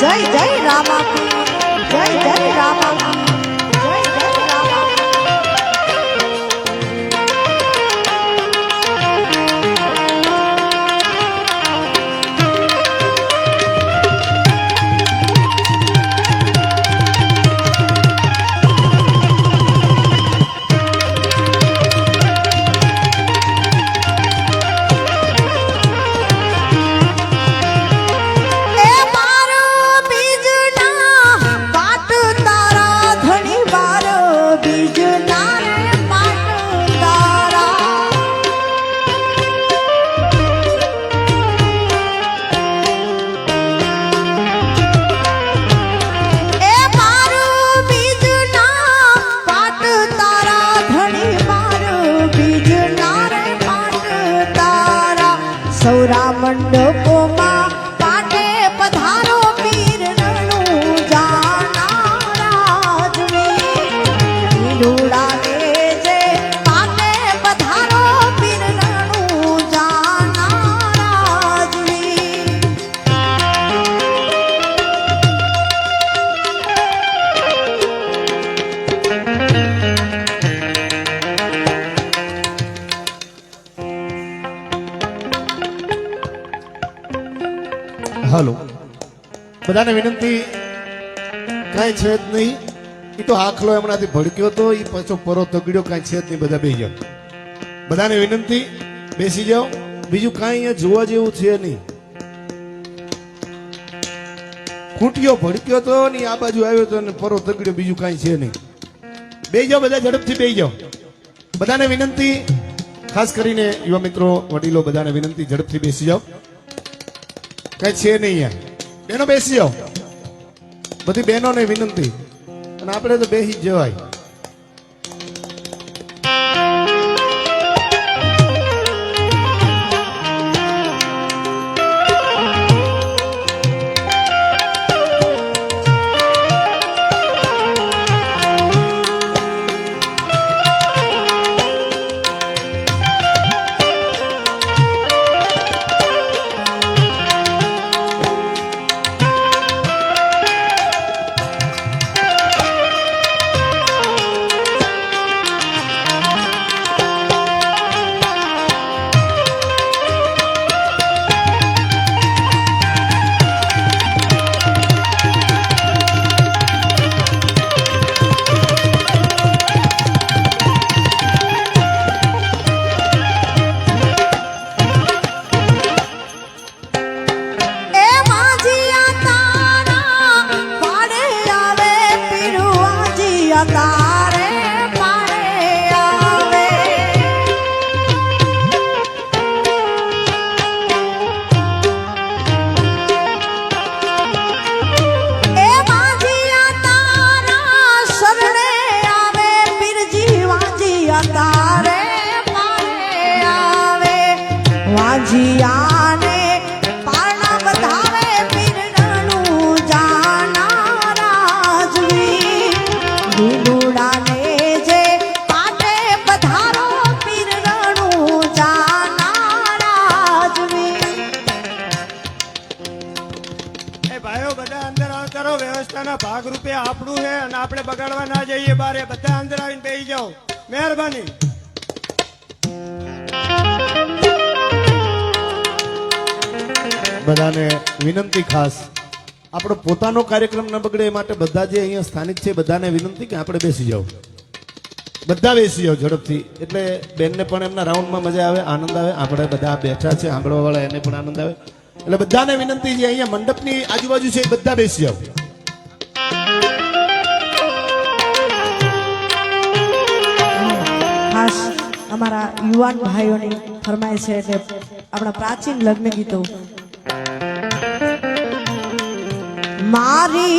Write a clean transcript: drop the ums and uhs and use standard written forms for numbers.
જય જય રામા જય જય રામા જય જય રામા સૌરા મંડપોમાં પાટે પધારો પીર રણું જાનારા રાજવી ઢોળા લેજે પાટે પધારો પીર રણું જાનારા રાજવી હાલો બધાને વિનંતી કાંઈ છે જ નહીં. એ તો આખલો હમણાંથી ભડક્યો તો એ પાછો પરો તગડ્યો, કાંઈ છે જ નહીં. બધા બેસી જાઓ, બધાને વિનંતી બેસી જાઓ. બીજું કાંઈ અહીંયા જોવા જેવું છે નહીં. ખૂંટ્યો ભડક્યો તો ને આ બાજુ આવ્યો તો ને પરો તગડ્યો, બીજું કાંઈ છે નહીં. બેસી જાઓ, બધા ઝડપથી બેસી જાઓ. બધાને વિનંતી, ખાસ કરીને યુવા મિત્રો વડીલો બધાને વિનંતી ઝડપથી બેસી જાઓ. કઈ છે નહીં યાર. બેનો બેસી જાઓ, બધી બહેનોને વિનંતી. અને આપણે તો બેસી જ જવાય. તારે પારે આવે એ વાંજિયા તારા શરણે આવે પીરજી વાંજિયા તારે પારે આવે વાંજિયાને પારણા બધાવે પીર રણું જાના રાજવી ઢૂંઢુડા લેજે પાટે પધારો પીર રણું જાના રાજવી. એ ભાઈઓ બધા અંદર આવતારો, વ્યવસ્થાના ભાગરૂપે આપણું છે અને આપણે બગાડવા ના જઈએ બારે. બધા અંદર આવીને બેસી જાઓ, મહેરબાની. બધાને વિનંતી ખાસ, આપણો પોતાનો કાર્યક્રમ ન બગડે એ માટે બધા જે અહીંયા સ્થાનિક છે બધાને વિનંતી કે આપણે બેસી જાઓ. બધા બેસી જાઓ ઝડપથી, એટલે બેનને પણ એમના રાઉન્ડમાં મજા આવે, આનંદ આવે. આપણે બધા બેઠા છે સાંભળવા વાળા, એને પણ આનંદ આવે. એટલે બધાને વિનંતી છે, અહીંયા મંડપની આજુબાજુ છે એ બધા બેસી જાઓ. ખાસ અમારા યુવાન ભાઈઓની ફરમાય છે એટલે આપણા પ્રાચીન લગ્ન ગીતો મારી